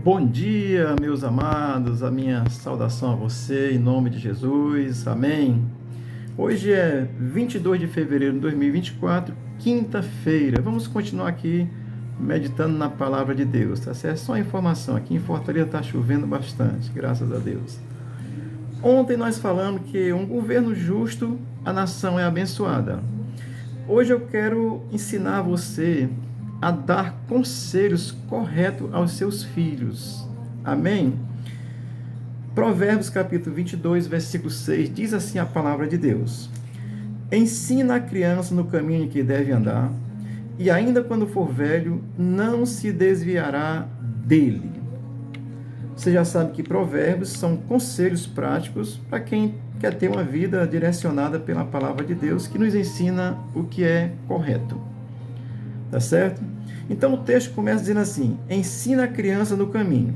Bom dia, meus amados, a minha saudação a você, em nome de Jesus, amém. Hoje é 22 de fevereiro de 2024, quinta-feira. Vamos continuar aqui meditando na palavra de Deus, tá certo? Só informação, aqui em Fortaleza está chovendo bastante, graças a Deus. Ontem nós falamos que um governo justo, a nação é abençoada. Hoje eu quero ensinar você a dar conselhos corretos aos seus filhos. Amém? Provérbios capítulo 22, versículo 6, diz assim a palavra de Deus: Ensina a criança no caminho que deve andar, e ainda quando for velho, não se desviará dele. Você já sabe que provérbios são conselhos práticos para quem quer ter uma vida direcionada pela palavra de Deus, que nos ensina o que é correto. Tá certo? Então o texto começa dizendo assim: ensina a criança no caminho.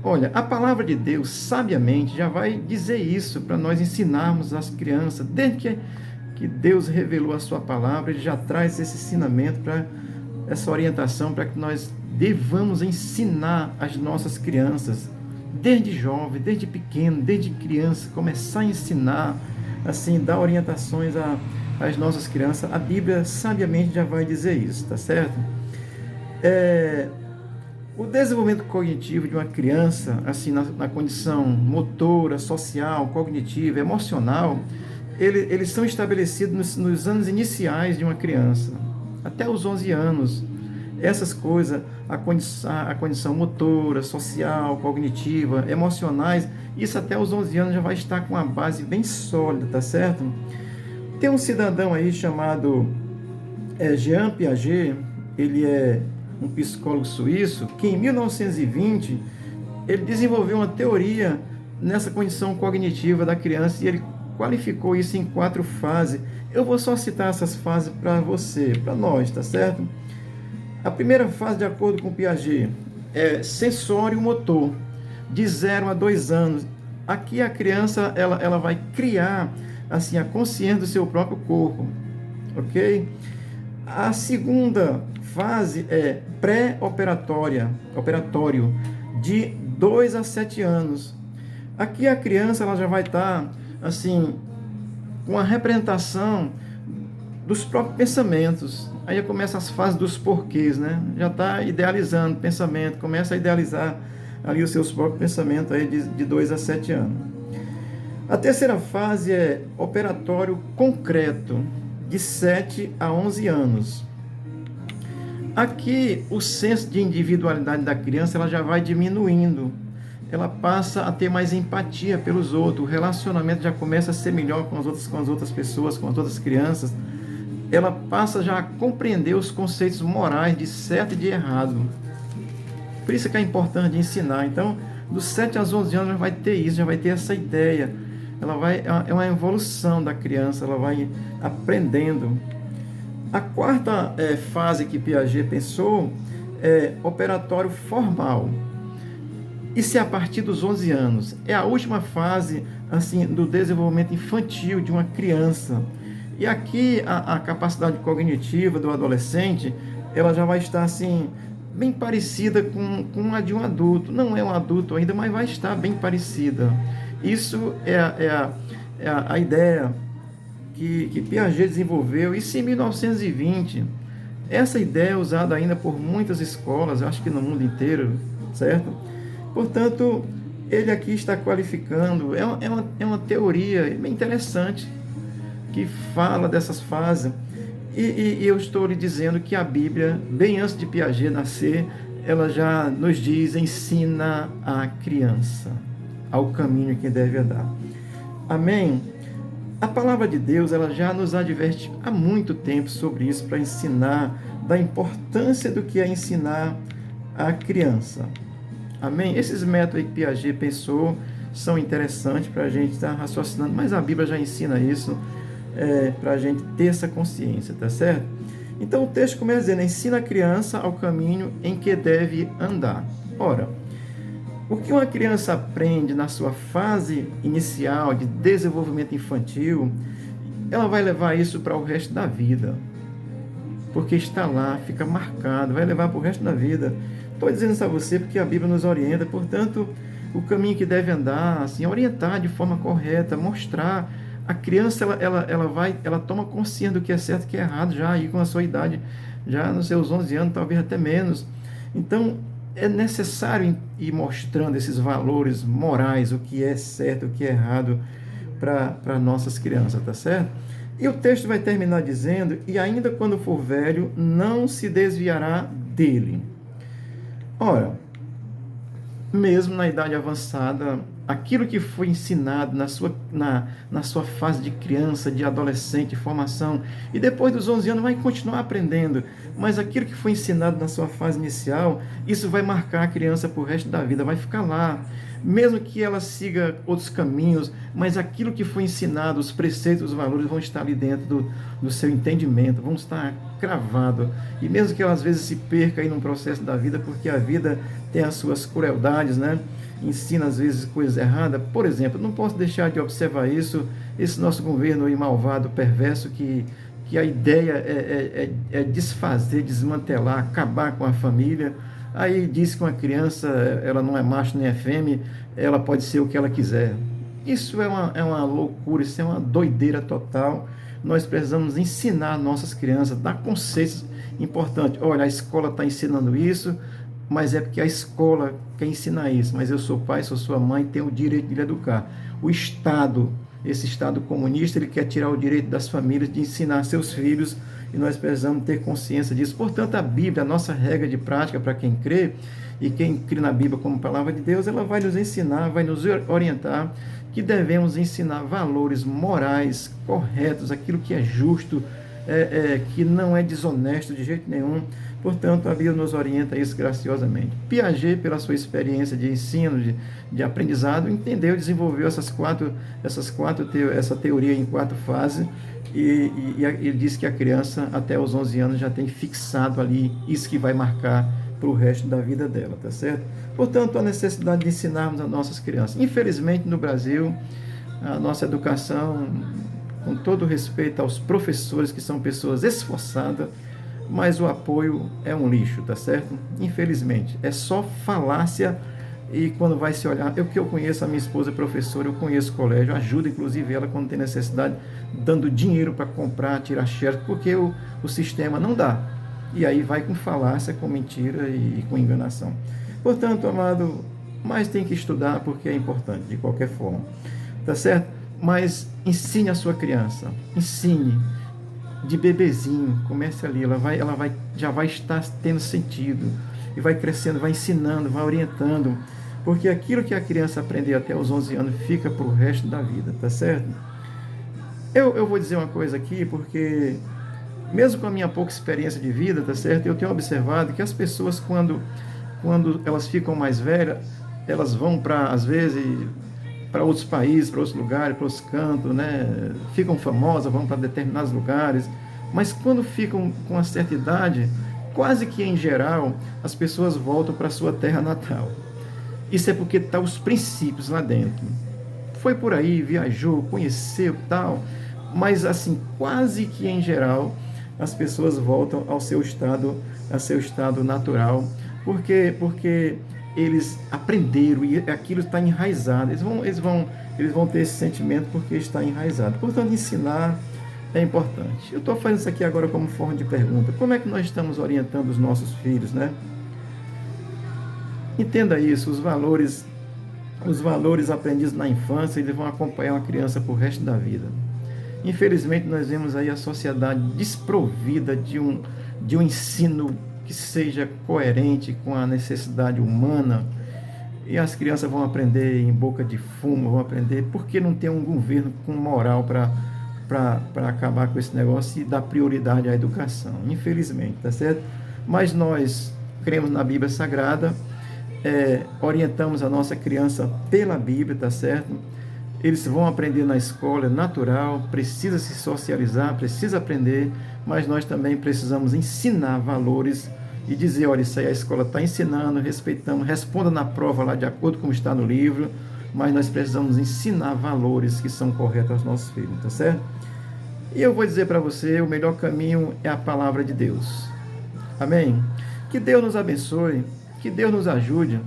Olha, a palavra de Deus, sabiamente, já vai dizer isso para nós ensinarmos as crianças. Desde que Deus revelou a sua palavra, Ele já traz esse ensinamento, essa orientação, para que nós devamos ensinar as nossas crianças, desde jovem, desde pequeno, desde criança, começar a ensinar, assim, dar orientações às nossas crianças. A Bíblia, sabiamente, já vai dizer isso, tá certo? O desenvolvimento cognitivo de uma criança, assim, na condição motora, social, cognitiva, emocional, eles são estabelecidos nos anos iniciais de uma criança, até os 11 anos. Essas coisas, a condição motora, social, cognitiva, emocionais, isso até os 11 anos já vai estar com uma base bem sólida, tá certo? Tem um cidadão aí chamado Jean Piaget, ele é um psicólogo suíço, que em 1920 ele desenvolveu uma teoria nessa condição cognitiva da criança e ele qualificou isso em 4 fases. Eu vou só citar essas fases para você, para nós, tá certo? A primeira fase, de acordo com Piaget, é sensório-motor, de 0 a 2 anos. Aqui a criança ela vai criar assim a consciência do seu próprio corpo, ok? A segunda fase é operatório, de 2 a 7 anos. Aqui a criança ela já vai estar assim com a representação dos próprios pensamentos. Aí começa as fases dos porquês, né? Já está idealizando pensamento, começa a idealizar ali os seus próprios pensamentos aí de 2 a 7 anos. A terceira fase é operatório concreto, de 7 a 11 anos. Aqui o senso de individualidade da criança ela já vai diminuindo. Ela passa a ter mais empatia pelos outros, o relacionamento já começa a ser melhor com as outras pessoas, com as outras crianças. Ela passa já a compreender os conceitos morais de certo e de errado. Por isso que é importante ensinar. Então, dos 7 aos 11 anos já vai ter isso, já vai ter essa ideia. É uma evolução da criança, ela vai aprendendo. A quarta fase que Piaget pensou é operatório formal. Isso é a partir dos 11 anos. É a última fase assim, do desenvolvimento infantil de uma criança. E aqui a capacidade cognitiva do adolescente, ela já vai estar assim, bem parecida com a de um adulto. Não é um adulto ainda, mas vai estar bem parecida. Isso é a ideia que Piaget desenvolveu, isso em 1920. Essa ideia é usada ainda por muitas escolas, acho que no mundo inteiro, certo? Portanto, ele aqui está qualificando, é uma teoria bem interessante, que fala dessas fases, e eu estou lhe dizendo que a Bíblia, bem antes de Piaget nascer, ela já nos diz: ensina a criança ao caminho que deve andar. Amém? A palavra de Deus, ela já nos adverte há muito tempo sobre isso, para ensinar, da importância do que é ensinar a criança. Amém? Esses métodos que Piaget pensou são interessantes para a gente estar raciocinando, mas a Bíblia já ensina isso, para a gente ter essa consciência, tá certo? Então o texto começa dizendo: ensina a criança ao caminho em que deve andar. Ora, o que uma criança aprende na sua fase inicial de desenvolvimento infantil, ela vai levar isso para o resto da vida, porque está lá, fica marcado, vai levar para o resto da vida. estou dizendo isso a você porque a Bíblia nos orienta, portanto, o caminho que deve andar, assim, orientar de forma correta, mostrar. A criança, ela toma consciência do que é certo e que é errado já aí com a sua idade, já nos seus 11 anos, talvez até menos. Então, é necessário ir mostrando esses valores morais, o que é certo, o que é errado para nossas crianças, tá certo? E o texto vai terminar dizendo: e ainda quando for velho, não se desviará dele. Ora, mesmo na idade avançada, aquilo que foi ensinado na sua fase de criança, de adolescente, de formação, e depois dos 11 anos vai continuar aprendendo, mas aquilo que foi ensinado na sua fase inicial, isso vai marcar a criança para o resto da vida, vai ficar lá. Mesmo que ela siga outros caminhos, mas aquilo que foi ensinado, os preceitos, os valores vão estar ali dentro do seu entendimento, vão estar cravados. E mesmo que ela às vezes se perca aí num processo da vida, porque a vida tem as suas crueldades, né? Ensina às vezes coisas erradas. Por exemplo, não posso deixar de observar isso, esse nosso governo aí malvado, perverso, que a ideia é desfazer, desmantelar, acabar com a família. Aí diz que uma criança, ela não é macho nem é fêmea, ela pode ser o que ela quiser. Isso é uma loucura, isso é uma doideira total. Nós precisamos ensinar nossas crianças, dar conceitos importantes. Olha, a escola está ensinando isso, mas é porque a escola quer ensinar isso. Mas eu sou pai, sou sua mãe, tenho o direito de lhe educar. O Estado, esse Estado comunista, ele quer tirar o direito das famílias de ensinar seus filhos, e nós precisamos ter consciência disso. Portanto, a Bíblia, a nossa regra de prática para quem crê, e quem crê na Bíblia como palavra de Deus, ela vai nos ensinar, vai nos orientar, que devemos ensinar valores morais corretos, aquilo que é justo, que não é desonesto de jeito nenhum. Portanto, a Bíblia nos orienta isso graciosamente. Piaget, pela sua experiência de ensino, de aprendizado, entendeu, desenvolveu essa teoria em 4 fases, e ele disse que a criança, até os 11 anos, já tem fixado ali isso que vai marcar para o resto da vida dela, tá certo? Portanto, a necessidade de ensinarmos as nossas crianças. Infelizmente, no Brasil, a nossa educação, com todo respeito aos professores, que são pessoas esforçadas, mas o apoio é um lixo, tá certo? Infelizmente, é só falácia. E quando vai se olhar, eu conheço, a minha esposa é professora, eu conheço o colégio, ajudo inclusive ela quando tem necessidade, dando dinheiro para comprar, tirar xerox, porque o sistema não dá. E aí vai com falácia, com mentira e com enganação. Portanto, amado, mas tem que estudar porque é importante, de qualquer forma. Tá certo? Mas ensine a sua criança, ensine de bebezinho, comece ali, já vai estar tendo sentido, e vai crescendo, vai ensinando, vai orientando, porque aquilo que a criança aprender até os 11 anos fica para o resto da vida, tá certo? Eu vou dizer uma coisa aqui, porque mesmo com a minha pouca experiência de vida, tá certo? Eu tenho observado que as pessoas, quando elas ficam mais velhas, elas vão para, às vezes, para outros países, para outros lugares, para outros cantos, né? Ficam famosas, vão para determinados lugares, mas quando ficam com uma certa idade, quase que em geral, as pessoas voltam para a sua terra natal. Isso é porque estão os princípios lá dentro. Foi por aí, viajou, conheceu, tal, mas assim, quase que em geral, as pessoas voltam ao seu estado natural, porque eles aprenderam e aquilo está enraizado. Eles vão ter esse sentimento porque está enraizado. Portanto, ensinar é importante. Eu estou fazendo isso aqui agora como forma de pergunta. Como é que nós estamos orientando os nossos filhos, né? Entenda isso, os valores aprendidos na infância, eles vão acompanhar uma criança por resto da vida. Infelizmente, nós vemos aí a sociedade desprovida de um ensino que seja coerente com a necessidade humana, e as crianças vão aprender em boca de fumo, vão aprender porque não tem um governo com moral para acabar com esse negócio e dar prioridade à educação, infelizmente, tá certo? Mas nós cremos na Bíblia Sagrada, orientamos a nossa criança pela Bíblia, tá certo? Eles vão aprender na escola, é natural, precisa se socializar, precisa aprender, mas nós também precisamos ensinar valores e dizer, olha, isso aí a escola está ensinando, respeitamos, responda na prova lá de acordo com está no livro, mas nós precisamos ensinar valores que são corretos aos nossos filhos, tá certo? E eu vou dizer para você, o melhor caminho é a palavra de Deus. Amém? Que Deus nos abençoe, Que Deus nos ajude.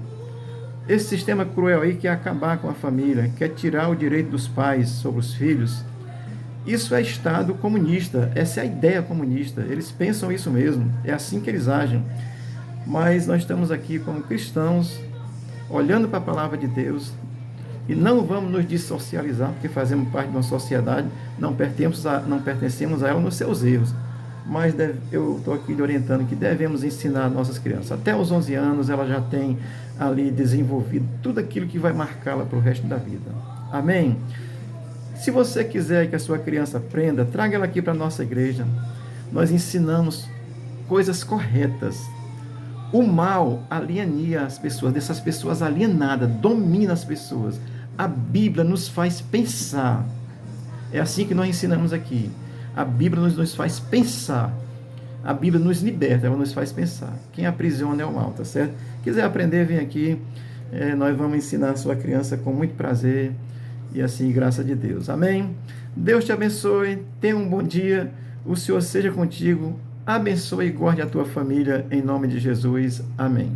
Esse sistema cruel aí quer acabar com a família, quer tirar o direito dos pais sobre os filhos. Isso é Estado comunista, essa é a ideia comunista. Eles pensam isso mesmo, é assim que eles agem. Mas nós estamos aqui como cristãos, olhando para a palavra de Deus, e não vamos nos dissocializar, porque fazemos parte de uma sociedade, não pertencemos a ela nos seus erros. Mas eu estou aqui lhe orientando que devemos ensinar nossas crianças. Até os 11 anos ela já tem ali desenvolvido tudo aquilo que vai marcá-la para o resto da vida. Amém? Se você quiser que a sua criança aprenda, traga ela aqui para a nossa igreja. Nós ensinamos coisas corretas. O mal aliena as pessoas, dessas pessoas alienadas, domina as pessoas. A Bíblia nos faz pensar. É assim que nós ensinamos aqui. A Bíblia nos faz pensar. A Bíblia nos liberta, ela nos faz pensar. Quem aprisiona é o mal, tá certo? Quiser aprender, vem aqui. Nós vamos ensinar a sua criança com muito prazer. E assim, graça de Deus. Amém? Deus te abençoe. Tenha um bom dia. O Senhor seja contigo. Abençoe e guarde a tua família. Em nome de Jesus. Amém.